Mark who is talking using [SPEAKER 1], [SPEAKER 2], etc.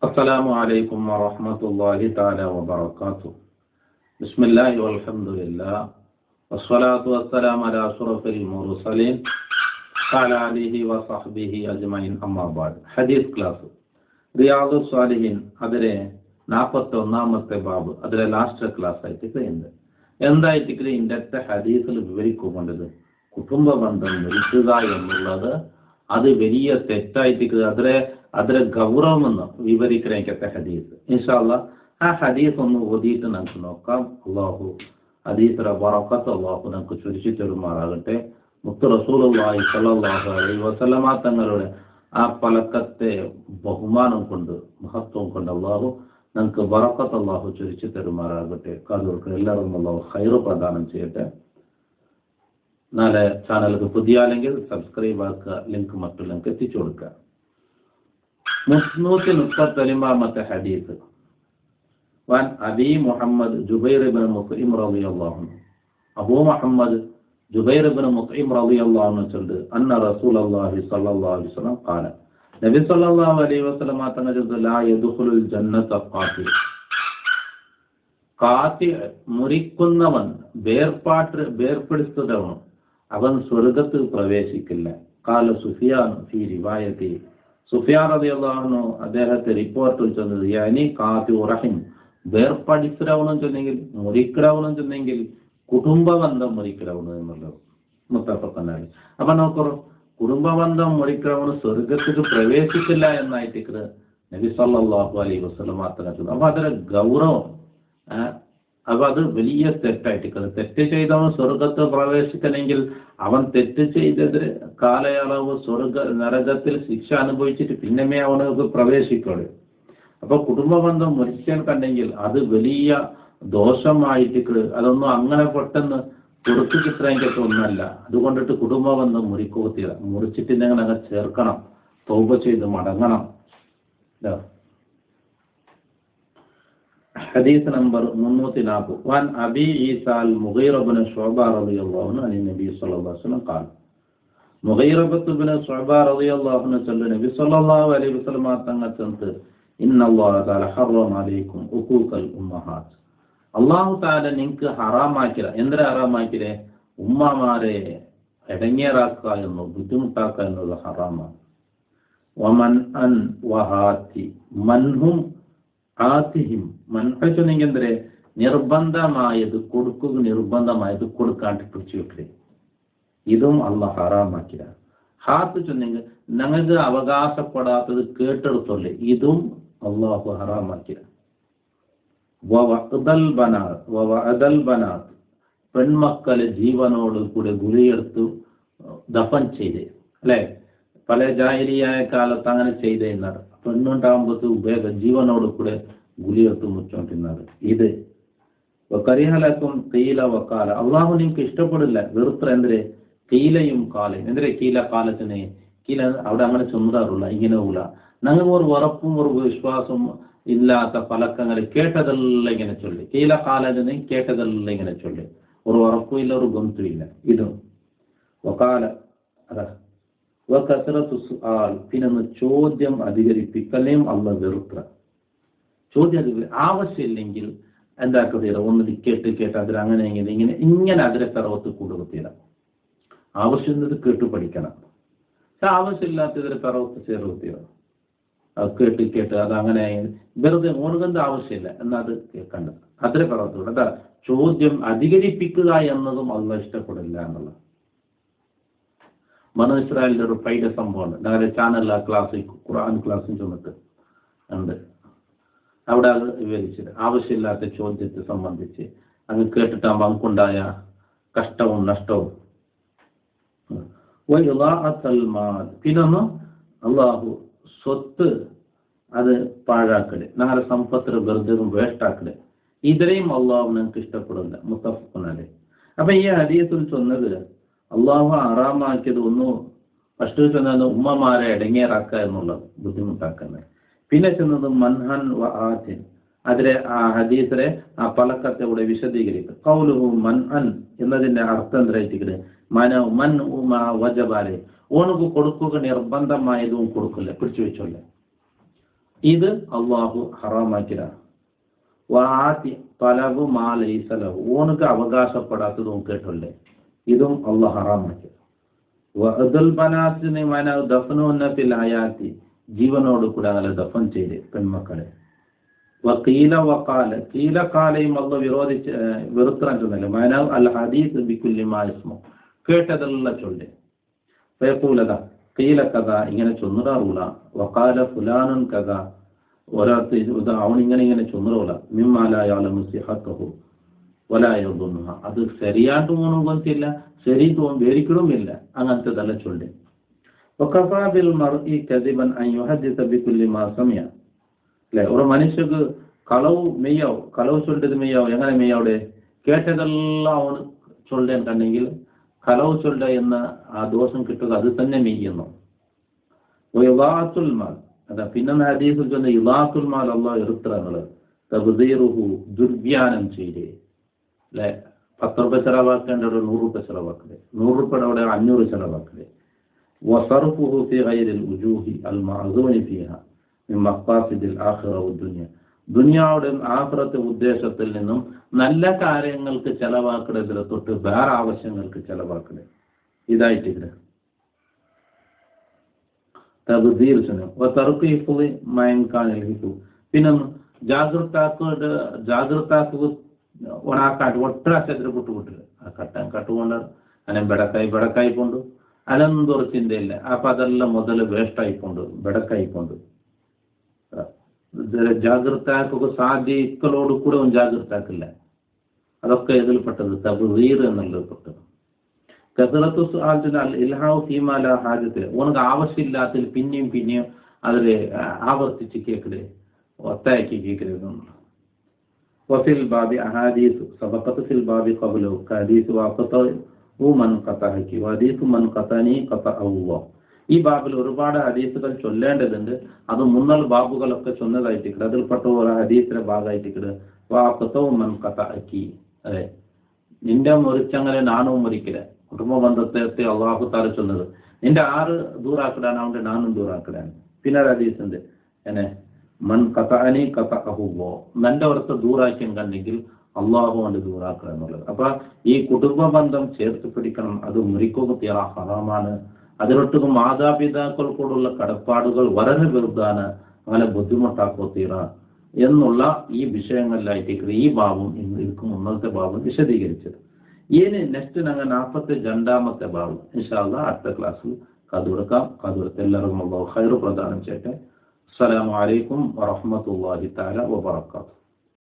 [SPEAKER 1] السلام عليكم ورحمة الله تعالى وبركاته. بسم الله والحمد لله والصلاة والسلام على أشرف المرسلين وعلى آله وصحبه أجمعين أما بعد. حديث class റിയാദു സ്വാലിഹീൻ അതിലെ 41ാമത്തെ ബാബ് അതിലെ last class ആയിട്ട് ഉണ്ട്. എന്തായിട്ട് ഇന്നത്തെ ഹദീസിൽ വിവരിക്കുകൊണ്ടത് കുടുംബ ബന്ധം നിൽക്കുക എന്നുള്ളത് അത് വലിയ തെറ്റായിട്ട് അതിലെ ഗൗരവമെന്ന് വിവരിക്കണേക്കത്തെ ഹദീസ്. ഇൻഷാ അല്ലാഹ് ആ ഹദീസ് ഒന്ന് ഓതിയിട്ട് നമുക്ക് നോക്കാം. അള്ളാഹു ഹദീസിലെ ബറക്കത്ത് അള്ളാഹു നമുക്ക് ചുരുക്കി തരുമാറാകട്ടെ. മുത്ത് റസൂലുള്ളാഹി സ്വല്ലല്ലാഹു അലൈഹി വസല്ലമ തങ്ങളുടെ ആ പലക്കത്തെ ബഹുമാനം കൊണ്ട് മഹത്വം കൊണ്ട് അള്ളാഹു നമുക്ക് ബറക്കത്ത് അള്ളാഹു ചുരുക്കി തരുമാറാകട്ടെ. കാതുകൾക്ക് എല്ലാവരും അള്ളാഹു ഖൈറ് പ്രദാനം ചെയ്യട്ടെ. നാളെ ചാനലിലേക്ക് പുതിയ അല്ലെങ്കിൽ സബ്സ്ക്രൈബ് ആക്കുക, ലിങ്ക് മറ്റുള്ളവർക്ക് എത്തിച്ചു കൊടുക്കുക. 335ാമത്തെ ഹദീസ്. വൻ അബി മുഹമ്മദ് ജുബൈർ ഇബ്നു മുത്ഇം റളിയല്ലാഹു അൻഹു, അബൂ മുഹമ്മദ് ജുബൈർ ഇബ്നു മുത്ഇം റളിയല്ലാഹു അൻഹു ചൊല്ലുന്നു, അന്ന റസൂലുള്ളാഹി സ്വല്ലല്ലാഹു അലൈഹി വസല്ലം ഖാല, നബി സ്വല്ലല്ലാഹു അലൈഹി വസല്ലം തങ്ങൾ ചൊല്ലുന്നു, ലാ യദ്ഖുലുൽ ജന്നത ഖാതി, ഖാതി മുറിക്കുന്നവൻ, വേർപ്പെടുത്തുന്നവൻ അവൻ സ്വർഗ്ഗത്തിൽ പ്രവേശിക്കില്ല. ഖാല സുഫിയാൻ ഫീ റിവായത്തി, സുഫിയാൻ റളിയല്ലാഹു അൻഹു അദ്ദേഹത്തെ റിപ്പോർട്ടിൽ ചെന്നത്, യാനി ഖാതിഉ റഹിം, വേർപടിക്കലവനും ചെന്നെങ്കിൽ മുറിക്കലവനും ചെന്നെങ്കിൽ കുടുംബബന്ധം മുറിക്കലവനും എന്നുള്ളത് മുത്തഫഖൻ അലൈഹി. അപ്പൊ നോക്കൂ, കുടുംബബന്ധം മുറിക്കലവന് സ്വർഗത്തിൽ പ്രവേശിക്കില്ല എന്നായിട്ട് നബി സല്ലല്ലാഹു അലൈഹി വസല്ലം പറഞ്ഞത്. അപ്പൊ അതിലെ ഗൗരവം, അപ്പൊ അത് വലിയ തെറ്റായിട്ട് തെറ്റ് ചെയ്തവൻ സ്വർഗത്തിൽ പ്രവേശിക്കണമെങ്കിൽ അവൻ തെറ്റ് ചെയ്തതിന് കാലയളവ് നരകത്തിൽ ശിക്ഷ അനുഭവിച്ചിട്ട് പിന്നമേ അവനക്ക് പ്രവേശിക്കുള്ളൂ. അപ്പൊ കുടുംബബന്ധം മുറിക്കാൻ കണ്ടെങ്കിൽ അത് വലിയ ദോഷമായിട്ട് അതൊന്നും അങ്ങനെ പെട്ടെന്ന് പുറത്തു കിട്ടാൻ ഒന്നല്ല. അതുകൊണ്ടിട്ട് കുടുംബബന്ധം മുറിച്ചിട്ട് ഞങ്ങൾ ചേർക്കണം, തൗബ ചെയ്ത് മടങ്ങണം. ഹദീസ് നമ്പർ 340. വൻ അബി ഈസാ അൽ മുഗീറ ഇബ്നു ശുഅബ റളിയല്ലാഹു അൻഹു അനി നബി സ്വല്ലല്ലാഹു അലൈഹി വസല്ലം ഖാല, മുഗീറ ഇബ്നു ശുഅബ റളിയല്ലാഹു അൻഹു ചൊല്ലുന്നു, നബി സ്വല്ലല്ലാഹു അലൈഹി വസല്ലം തങ്ങൾ ചൊല്ലുന്നു, ഇന്നല്ലാഹു തആല ഹറമ അലൈക്കും ഉഖൂഖൽ ഉമ്മഹാത്ത്, അല്ലാഹു തആല നിങ്ങൾക്ക് ഹറാമാക്കിയ, എന്തിനാ ഹറാമാക്കിയേ? ഉമ്മമാരെ ഇടങ്ങേറാക്കുക എന്നോ ബുദ്ധിമുട്ടാക്കുക എന്നുള്ളത് ഹറാമാണ്. വമൻ അൻ വഹാത്തി മൻഹും ആതിഹിം, മൻഹുനെങ്കിൽ എന്തേ നിർബന്ധമായത് കൊടുക്കുക, നിർബന്ധമായത് കൊടുക്കാണ്ട് പിടിച്ചു വെക്കേ, ഇതും അള്ളാഹ് ഹറാമാക്കിയ. ഹാത്ത് ചൊന്നെങ്കിൽ ഞങ്ങൾക്ക് അവകാശപ്പെടാത്തത് കേട്ടെടുത്തോല്ലേ, ഇതും അള്ളാഹു ഹറാമാക്കിയ. ബനാത്ത്, പെൺമക്കളെ ജീവനോട് കൂടെ ഗുളിയെടുത്തു ദഫൻ ചെയ്തേ, അല്ലെ? പല ജാഹിലിയായ കാലത്ത് അങ്ങനെ ചെയ്തേന്നാണ്. പെണ്ണുണ്ടാകുമ്പോൾ ഉപയോഗം ജീവനോട് കൂടെ ഗുളിയെടുത്ത് മുച്ചോണ്ടിരുന്നത്. ഇത് കരിഹലക്കും കീല വക്കാല, അള്ളാഹു നിങ്ങൾക്ക് ഇഷ്ടപ്പെടില്ല, വെറുത്ത എന്തിരെ കീലയും കാലയും. എന്തിരെ കീല കാലത്തിന് കീല അവിടെ അങ്ങനെ ചുമതാറുള്ള ഇങ്ങനെ ഉള്ള ഞങ്ങൾ ഒരു ഉറപ്പും ഒരു വിശ്വാസവും ഇല്ലാത്ത പലക്കങ്ങൾ കേട്ടതെല്ലാം ഇങ്ങനെ ചൊല്ലി, കീല കാലത്തിന് കേട്ടതെല്ലാം ഇങ്ങനെ ചൊല്ലി, ഒരു ഉറപ്പും ഇല്ല, ഒരു ഗുംത്തും ഇല്ല. ഇതും വക്കാല അതാ പിന്നെ ചോദ്യം അധികരിപ്പിക്കലേയും അള്ള വെറുത്ത. ചോദ്യം ആവശ്യമില്ലെങ്കിൽ എന്താക്കത്തീര, ഒന്ന് കേട്ട് അതിലങ്ങനെ ഇങ്ങനെ അതിരെ പിറവത്ത് കൂടുകത്തീര. ആവശ്യം കേട്ട് പഠിക്കണം. ആവശ്യമില്ലാത്തതിരെ പിറവത്ത് ചേർത്തീര. അത് കേട്ട് അതങ്ങനെ വെറുതെ ഓടുകന്റെ ആവശ്യമില്ല എന്നാൽ അത് കേൾക്കേണ്ടത് അതിരെ പിറവത്തോട്. അതാ ചോദ്യം അധികരിപ്പിക്കുക എന്നതും അള്ള ഇഷ്ടപ്പെടില്ല എന്നുള്ളത്. ബനൂ ഇസ്രായേലിന്റെ ഒരു പൈഡ സംഭവമുണ്ട്. ഞങ്ങളുടെ ചാനലിൽ ആ ക്ലാസ് ഖുർആൻ ക്ലാസ്സിൽ ചെന്നിട്ട് ഉണ്ട്. അവിടെ അത് വിവരിച്ചത് ആവശ്യമില്ലാത്ത ചോദ്യത്തെ സംബന്ധിച്ച് അങ്ങ് കേട്ടിട്ടാകുമ്പോൾ അങ്ങുണ്ടായ കഷ്ടവും നഷ്ടവും. പിന്നൊന്ന് അള്ളാഹു സ്വത്ത് അത് പാഴാക്കല്, ഞങ്ങളുടെ സമ്പത്തിന് വെറുതെ വേസ്റ്റാക്കല്, ഇതിനെയും അള്ളാഹു ഞങ്ങൾക്ക് ഇഷ്ടപ്പെടില്ല. മുത്തഫഖൻ അലൈഹി. അപ്പൊ ഈ ഹദീസിൽ ചൊന്നത് അള്ളാഹു ഹറാമാക്കിയത് ഒന്ന് ഫസ്റ്റ് ചെന്നത് ഉമ്മമാരെ ഇടങ്ങേറാക്കുക എന്നുള്ളത്, ബുദ്ധിമുട്ടാക്കുന്നത്. പിന്നെ ചെന്നത് മൻഹൻ വ ആതിൻ, അതിലെ ആ ഹദീസിലെ ആ പലക്കത്തെ ഇവിടെ വിശദീകരിക്കും. ഖൗലുഹു മൻഹൻ എന്നതിന്റെ അർത്ഥം എന്തായിട്ട് മൻ വജബാലെ, ഓണക്ക് കൊടുക്കുക നിർബന്ധമായതും കൊടുക്കില്ല, പിടിച്ചു വെച്ചോല്ലേ. ഇത് അള്ളാഹു ഹറാമാക്കിയതാണ്. വാത്തി തലബു മാ ലൈസ ലഹു, ഓനക്ക് അവകാശപ്പെടാത്തത് ഓൻ കേട്ടല്ലേ, ഇതും അള്ളാഹു ഹറാമാക്കിയത്. വഅദുൽ ബനാത്തിനെ മന ദഫനുന്ന ഫിൽ ഹയാത്തി, ജീവനോട് കൂടെ അങ്ങനെ ദഫൻ ചെയ്ത് പെൺമക്കളെ. വഖീല വഖാല, ഖീല ഖാലയും അള്ളാഹു വിരോധിച്ച് വെറുത്തിറങ്ങുന്നില്ല. മന അൽ ഹദീസ് ബികുല്ലി മാ യസ്മു, കേട്ടതെല്ലാം ചൊല്ല്. ഫയഖൂലത ഖീല കഥ, ഇങ്ങനെ ചൊന്നുറാറൂല. വഖാല ഫുലാനുൻ കഥ, ഒരാൾക്ക് അവൻ ഇങ്ങനെ ചൊന്നുറൂല. മിമ്മാലായാലും സിഹത്തുഹു വലാ യദുന്നുഹ, അത് ശരിയായിട്ട് പോകണം കൊന്നില്ല, ശരി വേരിക്കണമില്ല, അങ്ങനത്തെ ചൊല്ലി. വഖഫാ ബിൽ മർഇ കദിബൻ അൻ യുഹദ്ദിസ ബികുല്ലി മാ സമിഅ, അല്ലേ? ഒരു മനുഷ്യക്ക് കളവ് മെയ്യാവും, കളവ് ചൊല്ലത് മെയ്യാവും. എങ്ങനെ മെയ്യാവിടെ? കേട്ടതെല്ലാം അവന് ചൊല്ലാൻ കണ്ടെങ്കിൽ കളവ് ചൊല്ല എന്ന ആ ദോഷം കിട്ടുക അത് തന്നെ മെയ്യുന്നു. ഇളാത്തുൽ മാൽ, അതാ പിന്നെ ഹദീസിൽ ചൊന്ന ഇളാത്തുൽ മാൽ അള്ളാഹു എറുത്ര എന്നുള്ളത്. തബ്ദീറുഹു, ദുർവ്യാനം ചെയ്തേ, അല്ലെ? 10 രൂപ ചെലവാക്കേണ്ട അവിടെ 100 രൂപ ചെലവാക്കല്, 100 രൂപയുടെ അവിടെ 500 ചെലവാക്കല്. വസർഫുഹു ഫി ഗൈരിൽ ഉജൂഹി അൽ മഅ്സൂനി ഫീഹ മിൻ മഖാസിദിൽ ആഖിറ വദ്ദുനിയ, ദുനിയാവുടെ ആഖിറത്തെ ഉദ്ദേശത്തിൽ നിന്നും നല്ല കാര്യങ്ങൾക്ക് ചെലവാക്കണതിൽ തൊട്ട് വേറെ ആവശ്യങ്ങൾക്ക് ചെലവാക്കല്, ഇതായിട്ട് തബ്ദീർ ചെയ്യണം. വതർഖി ഫുളി മൈൻകാനിൽ ഹിഫു, പിന്നെ ജാഗ്രതാക്കുക ഒണാക്കാട്ട് ഒട്ടാശത്തിന് കുട്ടുകുട്ടില്ല, ആ കട്ടുകൊണ്ടാണ് അനെ ബെടക്കായി പോണ്ട്, അനന്തൊരു ചിന്തയില്ല. അപ്പൊ അതെല്ലാം മുതൽ വേസ്റ്റായിപ്പോണ്ട്, ബെടക്കായിപ്പോണ്ട്. ജാഗ്രതാക്കുക സാധ്യതകളോട് കൂടെ ഒന്ന് ജാഗ്രതാക്കില്ല, അതൊക്കെ ഇതിൽപ്പെട്ടത് തബ്ദീർ എന്നുള്ളത് പെട്ടത്. കസറത്തു സുആൽ ഇൽഹാഉ ഫീമാ ലാ ഹാജത, ഉനക്ക് ആവശ്യമില്ലാത്തതിൽ പിന്നെയും അതിൽ ആവർത്തിച്ച് കേൾക്കല്, ഒത്താക്കി കേൾക്കരുത്. വഫിൽ ബാബി അഹാദീസ് സബഖത്ത് ഫിൽ ബാബി ഖബ്ലു ഹദീസ് വഖതഉ മൻ ഖതഅകി വഹദീസ് മൻ ഖതനി ഖതഅല്ലാഹ്. ഈ ബാബിൽ ഒരുപാട് ഹദീസുകൾ ചൊല്ലേണ്ടതുണ്ട്. അത് മുന്നൽ ബാബുകളൊക്കെ ചൊന്നതായിട്ട് അതിൽപ്പെട്ട ഒരു ഹദീസിന്റെ ഭാഗമായിട്ട് വഖതഉ മൻ ഖതഅകി, അതെ, നിന്റെ മുറിച്ചങ്ങനെ നാണവും മുറിക്കില്ല. കുടുംബ ബന്ധത്തെ അള്ളാഹു താല ചൊന്നത്, നിന്റെ 6 ദൂറാക്കിടാൻ അവന്റെ 4 ദൂറാക്കിടാൻ. പിന്നെ ഹദീസ് ഉണ്ട്, എന്നെ മൻ ഖതഅനി ഖതഅഹു, നന്റെ ഒരത്തെ ദൂറാക്കിയും കണ്ടെങ്കിൽ അള്ളാഹു കൊണ്ട് ദൂറാക്കുക എന്നുള്ളത്. അപ്പൊ ഈ കുടുംബ ബന്ധം ചേർത്ത് പിടിക്കണം, അത് മുറിക്കുക തീരാ ഹറാമാണ്. അതിലൊട്ടും മാതാപിതാക്കൾക്കോടുള്ള കടപ്പാടുകൾ വളരെ വെറുതാണ്, അങ്ങനെ ബുദ്ധിമുട്ടാക്കുക തീരാ എന്നുള്ള ഈ വിഷയങ്ങളിലായിട്ട് ഈ ഭാവം ഇരിക്കും മുന്നത്തെ ഭാവം വിശദീകരിച്ചത്. ഇനി നെക്സ്റ്റ് ഞങ്ങൾ 42ാമത്തെ ഭാവം ഇൻഷാ അല്ലാഹ് അടുത്ത ക്ലാസ്സിൽ കതുകൊടുക്കാം. കതുകൊടുത്ത് എല്ലാവർക്കും അല്ലാഹു ഖൈർ പ്രദാനം ചെയ്യട്ടെ. അസ്സലാമു അലൈക്കും വറഹ്മത്തുള്ളാഹി തആല വബറകാതുഹു.